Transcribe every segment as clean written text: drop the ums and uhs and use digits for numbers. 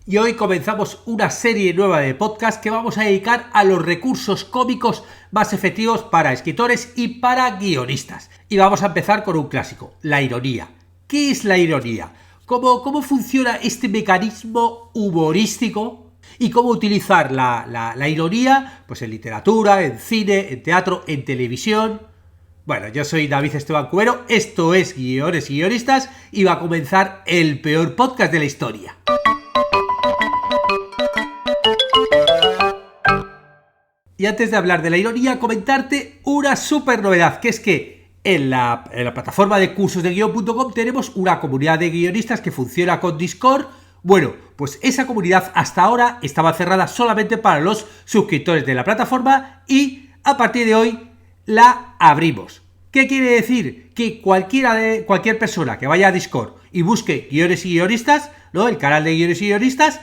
Y hoy comenzamos una serie nueva de podcast que vamos a dedicar a los recursos cómicos más efectivos para escritores y para guionistas. Y vamos a empezar con un clásico, la ironía. ¿Qué es la ironía? ¿Cómo funciona este mecanismo humorístico? ¿Y cómo utilizar la ironía pues en literatura, en cine, en teatro, en televisión? Bueno, yo soy David Esteban Cubero, esto es Guiones y Guionistas y va a comenzar el peor podcast de la historia. Y antes de hablar de la ironía, comentarte una súper novedad, que es que en la plataforma de cursosdeguion.com tenemos una comunidad de guionistas que funciona con Discord. Bueno, pues esa comunidad hasta ahora estaba cerrada solamente para los suscriptores de la plataforma y a partir de hoy la abrimos. ¿Qué quiere decir? Que cualquier persona que vaya a Discord y busque Guiones y Guionistas, ¿no? El canal de Guiones y Guionistas,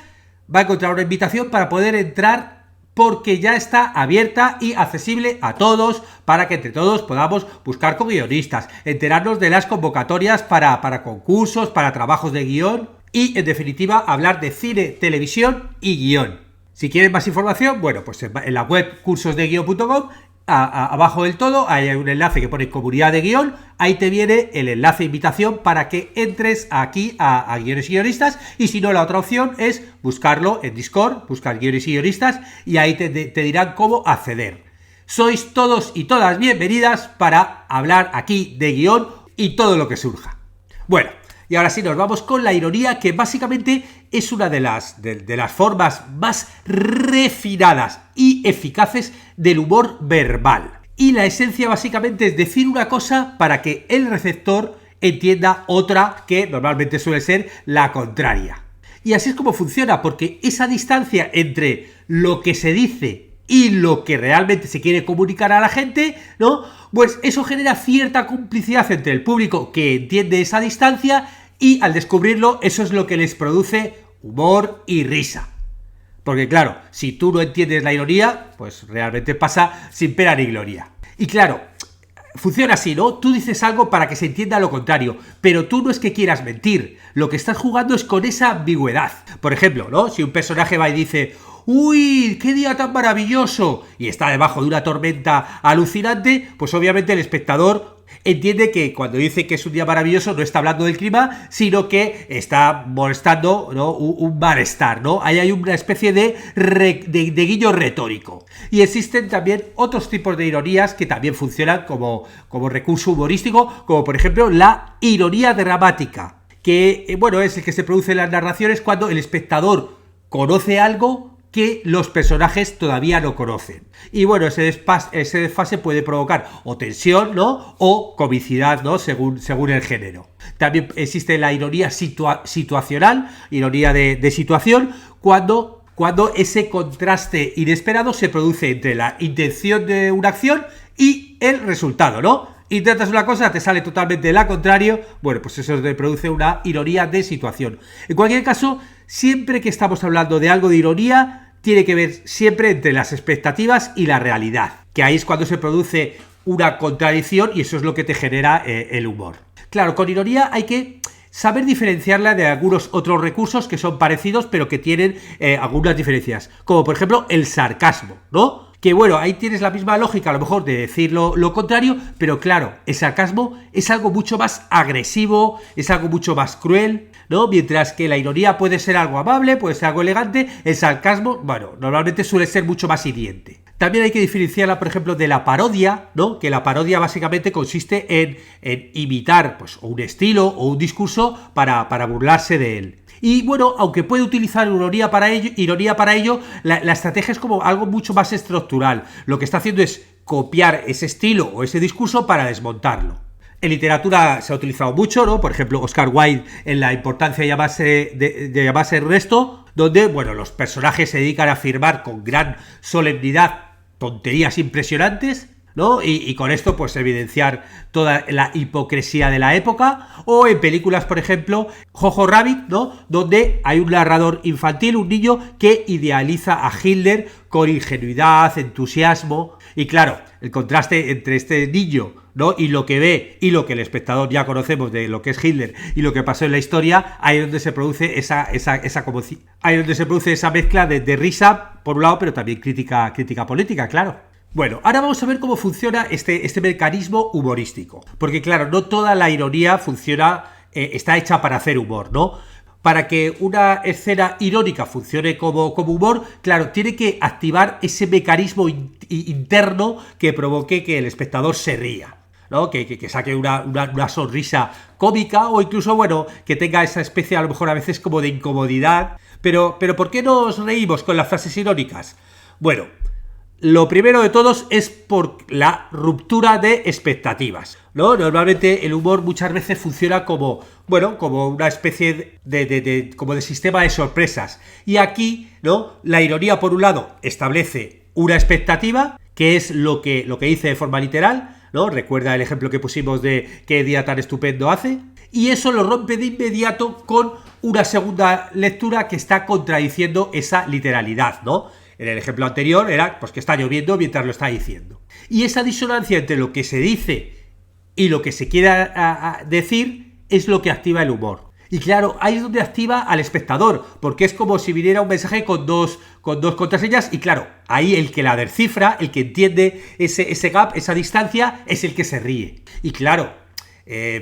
va a encontrar una invitación para poder entrar porque ya está abierta y accesible a todos para que entre todos podamos buscar con guionistas, enterarnos de las convocatorias para concursos, para trabajos de guión y, en definitiva, hablar de cine, televisión y guión. Si quieren más información, bueno, pues en la web cursosdeguion.com, abajo del todo hay un enlace que pone comunidad de guión, ahí te viene el enlace de invitación para que entres aquí a Guiones y Guionistas, y si no, la otra opción es buscarlo en Discord, buscar Guiones y Guionistas y ahí te dirán cómo acceder. Sois todos y todas bienvenidas para hablar aquí de guión y todo lo que surja. Bueno, y ahora sí nos vamos con la ironía, que básicamente es una de las formas más refinadas y eficaces del humor verbal. Y la esencia básicamente es decir una cosa para que el receptor entienda otra que normalmente suele ser la contraria. Y así es como funciona, porque esa distancia entre lo que se dice y lo que realmente se quiere comunicar a la gente, ¿no? Pues eso genera cierta complicidad entre el público que entiende esa distancia y al descubrirlo eso es lo que les produce humor y risa. Porque claro, si tú no entiendes la ironía, pues realmente pasa sin pena ni gloria. Y claro, funciona así, ¿no? Tú dices algo para que se entienda lo contrario, pero tú no es que quieras mentir, lo que estás jugando es con esa ambigüedad. Por ejemplo, ¿no? Si un personaje va y dice: ¡uy, qué día tan maravilloso!, y está debajo de una tormenta alucinante, pues obviamente el espectador entiende que cuando dice que es un día maravilloso no está hablando del clima, sino que está molestando, ¿no? un malestar, ¿no? Ahí hay una especie de guiño retórico. Y existen también otros tipos de ironías que también funcionan como recurso humorístico, como por ejemplo la ironía dramática, que bueno, es el que se produce en las narraciones cuando el espectador conoce algo que los personajes todavía no conocen. Y bueno, ese desfase puede provocar o tensión, ¿no? O comicidad, ¿no? Según el género. También existe la ironía situacional, ironía de situación, cuando ese contraste inesperado se produce entre la intención de una acción y el resultado, ¿no? Intentas una cosa, te sale totalmente la contrario, bueno, pues eso te produce una ironía de situación. En cualquier caso, siempre que estamos hablando de algo de ironía, tiene que ver siempre entre las expectativas y la realidad, que ahí es cuando se produce una contradicción y eso es lo que te genera el humor. Claro, con ironía hay que saber diferenciarla de algunos otros recursos que son parecidos pero que tienen algunas diferencias, como por ejemplo el sarcasmo, ¿no? Que bueno, ahí tienes la misma lógica a lo mejor de decir lo contrario, pero claro, el sarcasmo es algo mucho más agresivo, es algo mucho más cruel, ¿no? Mientras que la ironía puede ser algo amable, puede ser algo elegante, el sarcasmo, bueno, normalmente suele ser mucho más hiriente. También hay que diferenciarla, por ejemplo, de la parodia, ¿no? Que la parodia básicamente consiste en imitar pues, un estilo o un discurso para burlarse de él. Y bueno, aunque puede utilizar ironía para ello, la estrategia es como algo mucho más estructural. Lo que está haciendo es copiar ese estilo o ese discurso para desmontarlo. En literatura se ha utilizado mucho, ¿no? Por ejemplo, Oscar Wilde en La importancia de llamarse Ernesto, donde, bueno, los personajes se dedican a afirmar con gran solemnidad tonterías impresionantes, ¿no? Y con esto pues evidenciar toda la hipocresía de la época, o en películas, por ejemplo, Jojo Rabbit, ¿no? Donde hay un narrador infantil, un niño que idealiza a Hitler con ingenuidad, entusiasmo, y claro, el contraste entre este niño, ¿no? Y lo que ve y lo que el espectador ya conocemos de lo que es Hitler y lo que pasó en la historia, ahí es donde se produce ahí es donde se produce esa mezcla de risa por un lado, pero también crítica política, claro. Bueno, ahora vamos a ver cómo funciona este mecanismo humorístico, porque claro, no toda la ironía funciona, está hecha para hacer humor, ¿no? Para que una escena irónica funcione como humor, claro, tiene que activar ese mecanismo interno que provoque que el espectador se ría, ¿no? Que saque una sonrisa cómica, o incluso, bueno, que tenga esa especie a lo mejor a veces como de incomodidad. Pero ¿por qué nos reímos con las frases irónicas? Bueno, lo primero de todos es por la ruptura de expectativas, ¿no? Normalmente el humor muchas veces funciona como, bueno, como una especie como de sistema de sorpresas. Y aquí, ¿no? La ironía, por un lado, establece una expectativa, que es lo que dice de forma literal, ¿no? Recuerda el ejemplo que pusimos de qué día tan estupendo hace. Y eso lo rompe de inmediato con una segunda lectura que está contradiciendo esa literalidad, ¿no? En el ejemplo anterior era pues que está lloviendo mientras lo está diciendo. Y esa disonancia entre lo que se dice y lo que se quiera decir es lo que activa el humor. Y claro, ahí es donde activa al espectador, porque es como si viniera un mensaje con dos contraseñas, y claro, ahí el que la descifra, el que entiende ese gap, esa distancia, es el que se ríe. Y claro,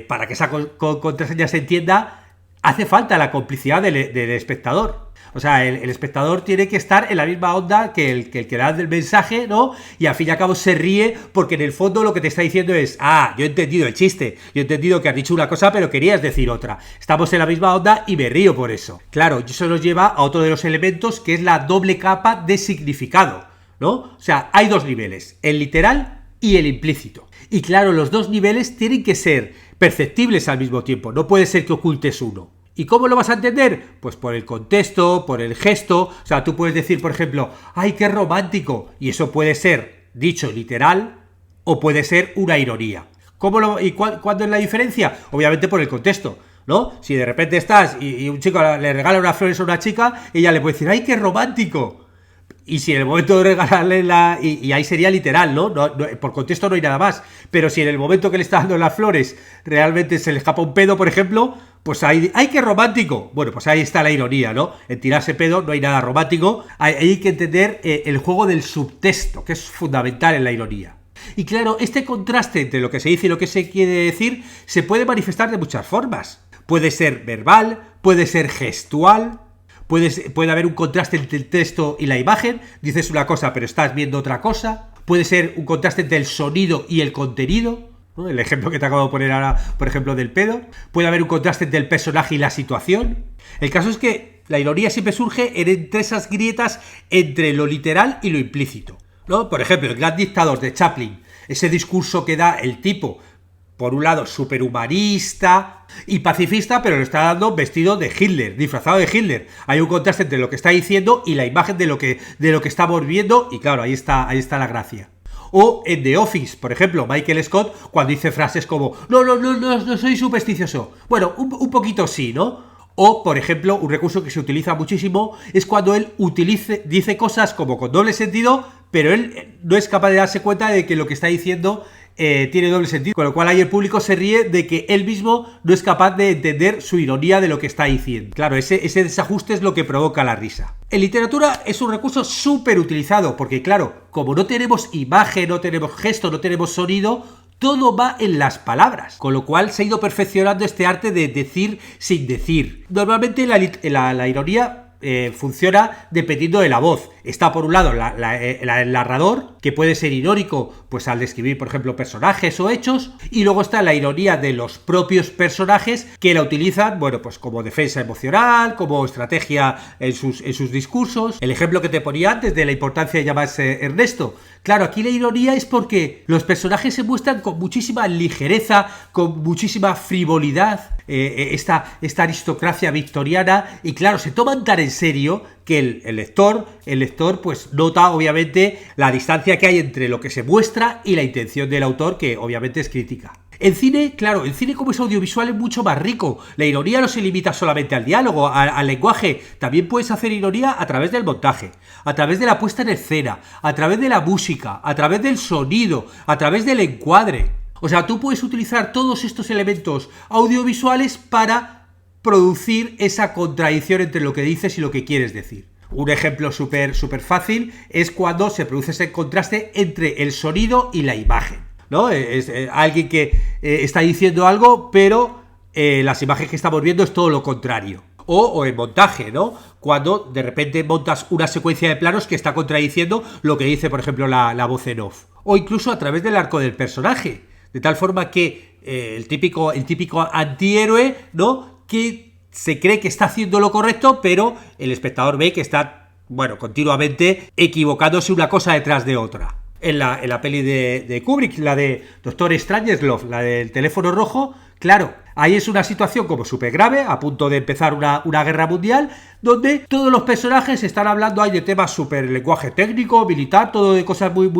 para que esa contraseña se entienda, hace falta la complicidad del espectador. O sea, el espectador tiene que estar en la misma onda que el que da el mensaje, ¿no? Y al fin y al cabo se ríe porque en el fondo lo que te está diciendo es: ah, yo he entendido el chiste, yo he entendido que has dicho una cosa pero querías decir otra. Estamos en la misma onda y me río por eso. Claro, y eso nos lleva a otro de los elementos, que es la doble capa de significado, ¿no? O sea, hay dos niveles, el literal y el implícito. Y claro, los dos niveles tienen que ser perceptibles al mismo tiempo, no puede ser que ocultes uno. ¿Y cómo lo vas a entender? Pues por el contexto, por el gesto. O sea, tú puedes decir, por ejemplo, ¡ay, qué romántico! Y eso puede ser dicho literal o puede ser una ironía. ¿Cuándo es la diferencia? Obviamente por el contexto, ¿no? Si de repente estás y un chico le regala unas flores a una chica, ella le puede decir, ¡ay, qué romántico! Y si en el momento de regalarle y ahí sería literal, ¿no? Por contexto no hay nada más. Pero si en el momento que le está dando las flores realmente se le escapa un pedo, por ejemplo, pues ahí, ¡ay, qué romántico! Bueno, pues ahí está la ironía, ¿no? En tirarse pedo no hay nada romántico. Hay que entender el juego del subtexto, que es fundamental en la ironía. Y claro, este contraste entre lo que se dice y lo que se quiere decir se puede manifestar de muchas formas. Puede ser verbal, puede ser gestual. Puede haber un contraste entre el texto y la imagen, dices una cosa pero estás viendo otra cosa. Puede ser un contraste entre el sonido y el contenido, ¿no? El ejemplo que te acabo de poner ahora, por ejemplo, del pedo. Puede haber un contraste entre el personaje y la situación. El caso es que la ironía siempre surge entre esas grietas entre lo literal y lo implícito, ¿no? Por ejemplo, el Gran Dictador de Chaplin, ese discurso que da el tipo, por un lado superhumanista y pacifista, pero lo está dando vestido de Hitler, disfrazado de Hitler. Hay un contraste entre lo que está diciendo y la imagen de lo que estamos viendo, y claro, ahí está la gracia. O en The Office, por ejemplo, Michael Scott, cuando dice frases como no soy supersticioso. Bueno, un poquito sí, ¿no? O, por ejemplo, un recurso que se utiliza muchísimo es cuando él dice cosas como con doble sentido, pero él no es capaz de darse cuenta de que lo que está diciendo tiene doble sentido, con lo cual ahí el público se ríe de que él mismo no es capaz de entender su ironía de lo que está diciendo. Claro, ese desajuste es lo que provoca la risa. En literatura es un recurso súper utilizado, porque claro, como no tenemos imagen, no tenemos gesto, no tenemos sonido, todo va en las palabras, con lo cual se ha ido perfeccionando este arte de decir sin decir. Normalmente la ironía funciona dependiendo de la voz. Está por un lado el narrador, que puede ser irónico pues al describir, por ejemplo, personajes o hechos, y luego está la ironía de los propios personajes, que la utilizan, bueno, pues como defensa emocional, como estrategia en sus discursos. El ejemplo que te ponía antes de la importancia de llamarse Ernesto. Claro, aquí la ironía es porque los personajes se muestran con muchísima ligereza, con muchísima frivolidad, esta aristocracia victoriana, y claro, se toman tan en serio que el lector pues nota obviamente la distancia que hay entre lo que se muestra y la intención del autor, que obviamente es crítica. El cine, claro, el cine como es audiovisual es mucho más rico. La ironía no se limita solamente al diálogo, al lenguaje. También puedes hacer ironía a través del montaje, a través de la puesta en escena, a través de la música, a través del sonido, a través del encuadre. O sea, tú puedes utilizar todos estos elementos audiovisuales para producir esa contradicción entre lo que dices y lo que quieres decir. Un ejemplo súper fácil es cuando se produce ese contraste entre el sonido y la imagen, ¿no? Es alguien que está diciendo algo, pero las imágenes que estamos viendo es todo lo contrario. O en montaje, ¿no? Cuando de repente montas una secuencia de planos que está contradiciendo lo que dice, por ejemplo, la voz en off. O incluso a través del arco del personaje. De tal forma que el típico antihéroe, ¿no? Que se cree que está haciendo lo correcto, pero el espectador ve que está, continuamente equivocándose una cosa detrás de otra. En la peli de Kubrick, la de Doctor Strangelove, la del teléfono rojo, claro, ahí es una situación como súper grave, a punto de empezar una guerra mundial, donde todos los personajes están hablando ahí de temas súper lenguaje técnico, militar, todo de cosas muy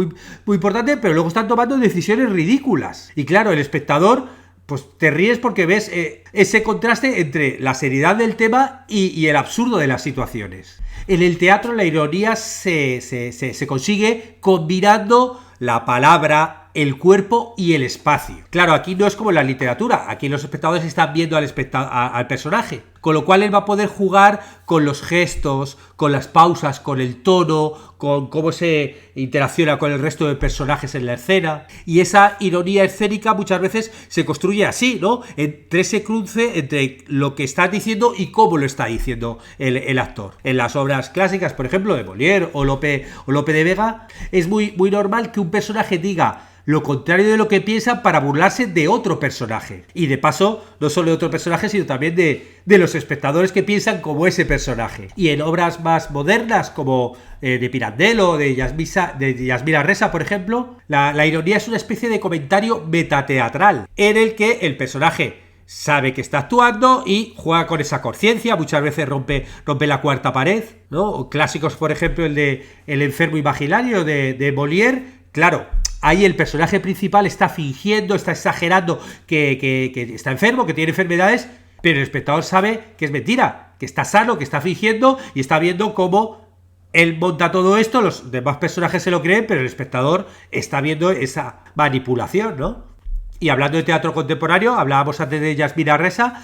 importantes, pero luego están tomando decisiones ridículas. Y claro, el espectador, pues te ríes porque ves ese contraste entre la seriedad del tema y el absurdo de las situaciones. En el teatro la ironía se consigue combinando la palabra, el cuerpo y el espacio. Claro, aquí no es como en la literatura, aquí los espectadores están viendo al personaje, con lo cual él va a poder jugar con los gestos, con las pausas, con el tono, con cómo se interacciona con el resto de personajes en la escena. Y esa ironía escénica muchas veces se construye así, ¿no? Entre ese cruce entre lo que está diciendo y cómo lo está diciendo el actor. En las obras clásicas, por ejemplo, de Molière o Lope de Vega, es muy normal que un personaje diga lo contrario de lo que piensa para burlarse de otro personaje. Y de paso, no solo de otro personaje, sino también de los espectadores que piensan como ese personaje. Y en obras más modernas, como de Pirandello o de Yasmina Reza, por ejemplo, la ironía es una especie de comentario metateatral, en el que el personaje sabe que está actuando y juega con esa conciencia, muchas veces rompe la cuarta pared, ¿no? O clásicos, por ejemplo, el de El enfermo imaginario de Molière, claro. Ahí el personaje principal está fingiendo, está exagerando que está enfermo, que tiene enfermedades, pero el espectador sabe que es mentira, que está sano, que está fingiendo y está viendo cómo él monta todo esto, los demás personajes se lo creen, pero el espectador está viendo esa manipulación, ¿no? Y hablando de teatro contemporáneo, hablábamos antes de Yasmina Reza,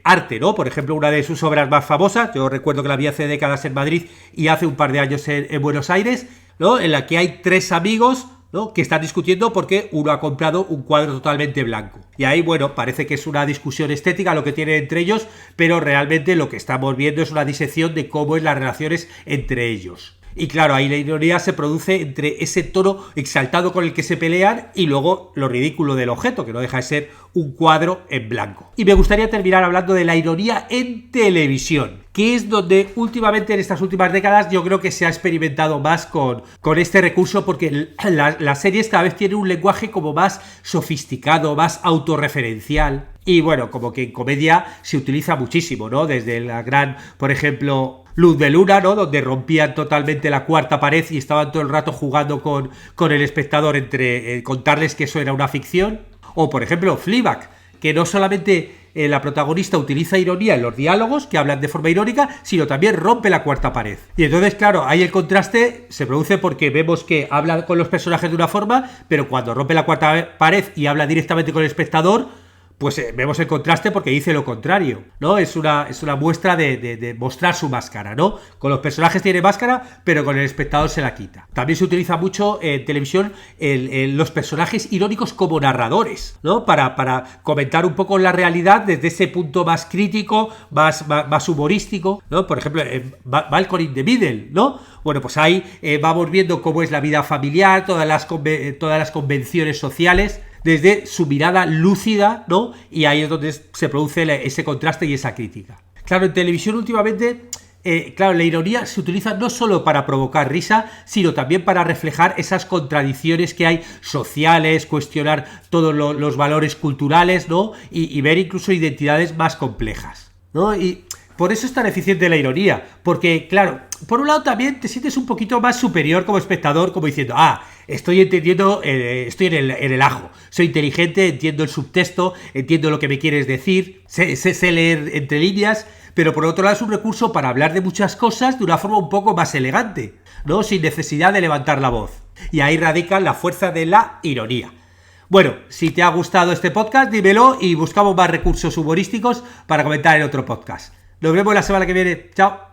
arte, ¿no? Por ejemplo, una de sus obras más famosas, yo recuerdo que la vi hace décadas en Madrid y hace un par de años en Buenos Aires, ¿no? En la que hay tres amigos, ¿no? Que están discutiendo porque uno ha comprado un cuadro totalmente blanco. Y ahí, parece que es una discusión estética lo que tienen entre ellos, pero realmente lo que estamos viendo es una disección de cómo es las relaciones entre ellos. Y claro, ahí la ironía se produce entre ese tono exaltado con el que se pelean y luego lo ridículo del objeto, que no deja de ser un cuadro en blanco. Y me gustaría terminar hablando de la ironía en televisión, que es donde últimamente, en estas últimas décadas, yo creo que se ha experimentado más con este recurso, porque las series cada vez tienen un lenguaje como más sofisticado, más autorreferencial. Y como que en comedia se utiliza muchísimo, ¿no? Desde la gran, por ejemplo, Luz de Luna, ¿no? Donde rompían totalmente la cuarta pared y estaban todo el rato jugando con el espectador entre contarles que eso era una ficción. O, por ejemplo, Fleabag, que no solamente la protagonista utiliza ironía en los diálogos, que hablan de forma irónica, sino también rompe la cuarta pared. Y entonces, claro, ahí el contraste se produce porque vemos que habla con los personajes de una forma, pero cuando rompe la cuarta pared y habla directamente con el espectador, pues vemos el contraste porque dice lo contrario, ¿no? Es una muestra de mostrar su máscara, ¿no? Con los personajes tiene máscara, pero con el espectador se la quita. También se utiliza mucho en televisión los personajes irónicos como narradores, ¿no? Para comentar un poco la realidad desde ese punto más crítico, más humorístico, ¿no? Por ejemplo, Malcolm in the Middle, ¿no? Pues ahí vamos viendo cómo es la vida familiar, todas las convenciones sociales, desde su mirada lúcida, ¿no? Y ahí es donde se produce ese contraste y esa crítica. Claro, en televisión últimamente, la ironía se utiliza no solo para provocar risa, sino también para reflejar esas contradicciones que hay sociales, cuestionar todos los valores culturales, ¿no? Y ver incluso identidades más complejas, ¿no? Y Por eso es tan eficiente la ironía. Porque, claro, por un lado también te sientes un poquito más superior como espectador, como diciendo, estoy entendiendo, estoy en el ajo. Soy inteligente, entiendo el subtexto, entiendo lo que me quieres decir, sé leer entre líneas, pero por otro lado es un recurso para hablar de muchas cosas de una forma un poco más elegante, ¿no? Sin necesidad de levantar la voz. Y ahí radica la fuerza de la ironía. Bueno, si te ha gustado este podcast, dímelo y buscamos más recursos humorísticos para comentar en otro podcast. Nos vemos la semana que viene. Chao.